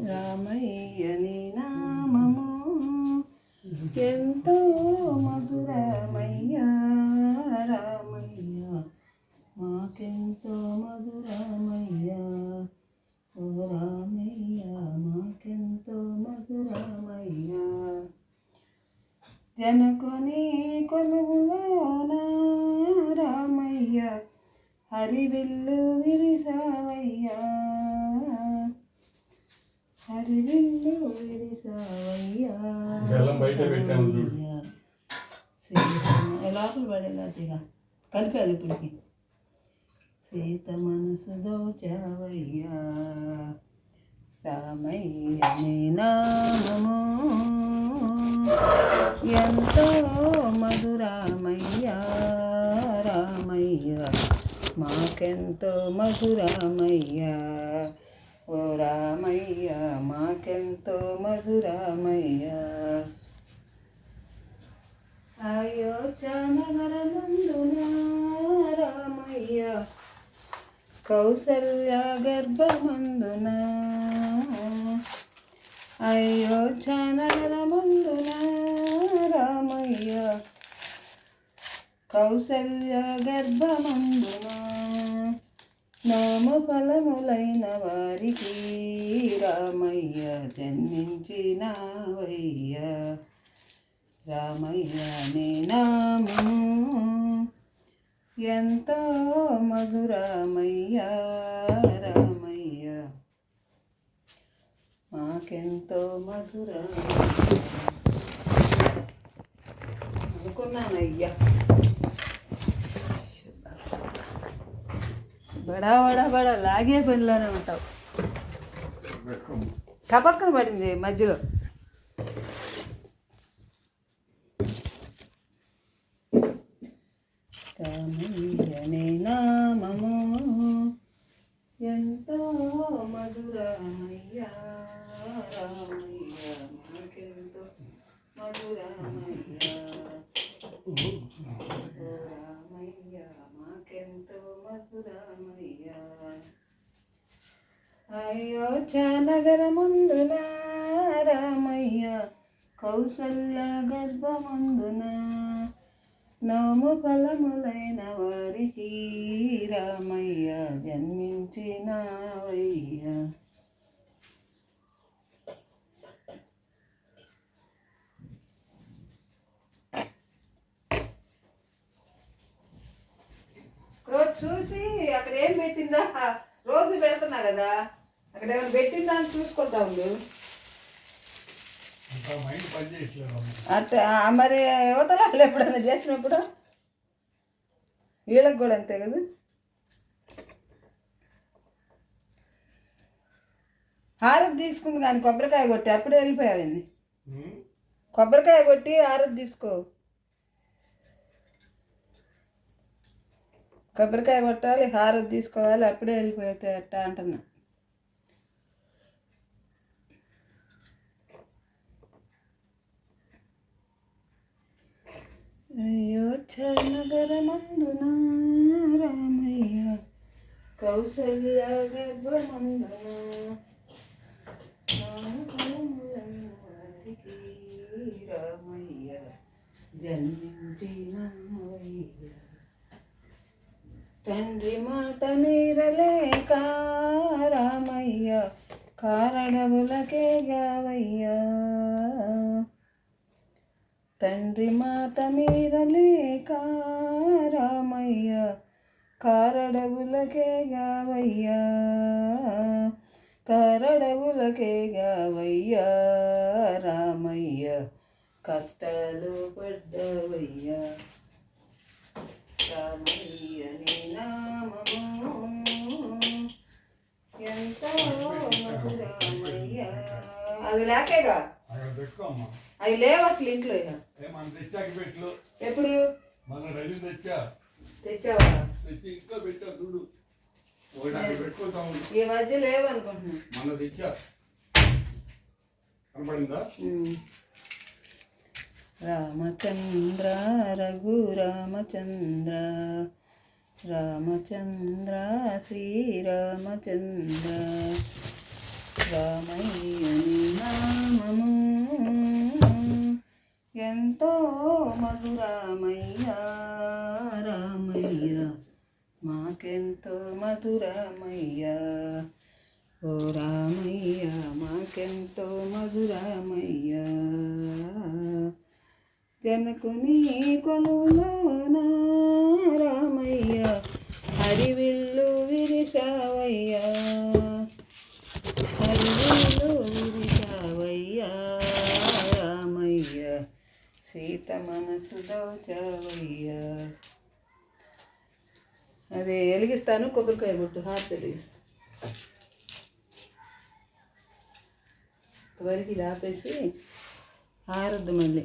రామయ్య నీ నామము ఎంతో మధురమయ్య, రామయ్య మాకెంతో మధురమయ్య, ఓ రామయ్య మాకెంతో మధురమయ్య. జనకుని కొలువులోన రామయ్య హరివిల్లు విరిసావయ్యా, హరివిల్లు విరిసావయ్యా. లోపల పడేలాగా కలిపాలి ఇప్పటికి. సీత మనసు దోచావయ్యా, రామయ్య నీ నామము ఎంతో మధురమయ్యా, రామయ్య మాకెంతో మధురమయ్యా, ఓ రామయ్య మాకెంతో మధురమయ్యా. అయోధ్య నగరమందున రామయ్య కౌసల్య గర్భమందున, అయోధ్య నగరమందున రామయ్య కౌసల్య గర్భమందున, నామ ఫలములైన వారికి రామయ్య జన్మించినావయ్య, రామయ్య నీ నామము ఎంతో మధురమయ్య, రామయ్య మాకెంతో మధురమయ్య. అనుకున్నానయ్యా బడా బడా బడా లాగే పనిలోనే ఉంటావు. టపక్కన పడింది మధ్యలో. రామయ్య నీ నామము ఎంతో మధురమయ్య, రామయ్య మాకెంతో మధురమయ్య, రామయ్య మాకెంతో మధురమయ్య. అయోధ్య నగరమందున రామయ్య కౌసల్య గర్భమందున, నోము ఫలములైన వారికి రామయ్య జన్మించినావయ్య. రోజు చూసి అక్కడ ఏం పెట్టిందా, రోజు పెడుతున్నా కదా, అక్కడ ఏమైనా పెట్టిందా అని చూసుకుంటా ఉండు. అంతే మరి యువతల ఎప్పుడైనా చేసినప్పుడు వీళ్ళకి కూడా అంతే కదా. హారతి తీసుకుంది కానీ కొబ్బరికాయ కొట్టి అప్పుడే వెళ్ళిపోయావింది. కొబ్బరికాయ కొట్టి హారతి తీసుకో, కొబ్బరికాయ కొట్టాలి హారతి తీసుకోవాలి అప్పుడే వెళ్ళిపోతే అట్ట అంటున్నా. అయోధ్య నగరమందున రామయ్య కౌసల్య గర్భమందున, వారికి రామయ్య జన్మించినావయ్య. తండ్రి మాట మీరలేక రామయ్య కారణములకే గావయ్యా, తండ్రి మాట మీరలేక రామయ్య కారడవులకే గావయ్యా, కారడవులకే గావయ్యా, రామయ్య కష్టాలు పడ్డవయ్యా. రామయ్య నీ నామము ఎంతో మధురమయ్య. అది లేకేగా, అవి లేవు అసలు ఇంట్లో. ఇక ఎప్పుడు తెచ్చావా? ఈ మధ్య లేవు అనుకుంటున్నా. రామచంద్ర రఘు రామచంద్ర, రామచంద్ర శ్రీరామచంద్ర, రామయ్య నీ నామము ఎంతో మధురమయ్య, రామయ్య మాకెంతో మధురమయ్య, ఓ రామయ్య మాకెంతో మధురమయ్య. జనకుని కొలువులోన రామయ్య హరివిల్లు విరిచావయ్యా, హరివిల్లు విరిచావయ్యా, రామయ్య సీత మనసు దోచావయ్యా. అదే వెలిగిస్తాను, కొబ్బరికాయ కొట్టు, హారతి వెలిగిస్తాను. వరకు ఇది ఆపేసి ఆరద్దు మళ్ళీ.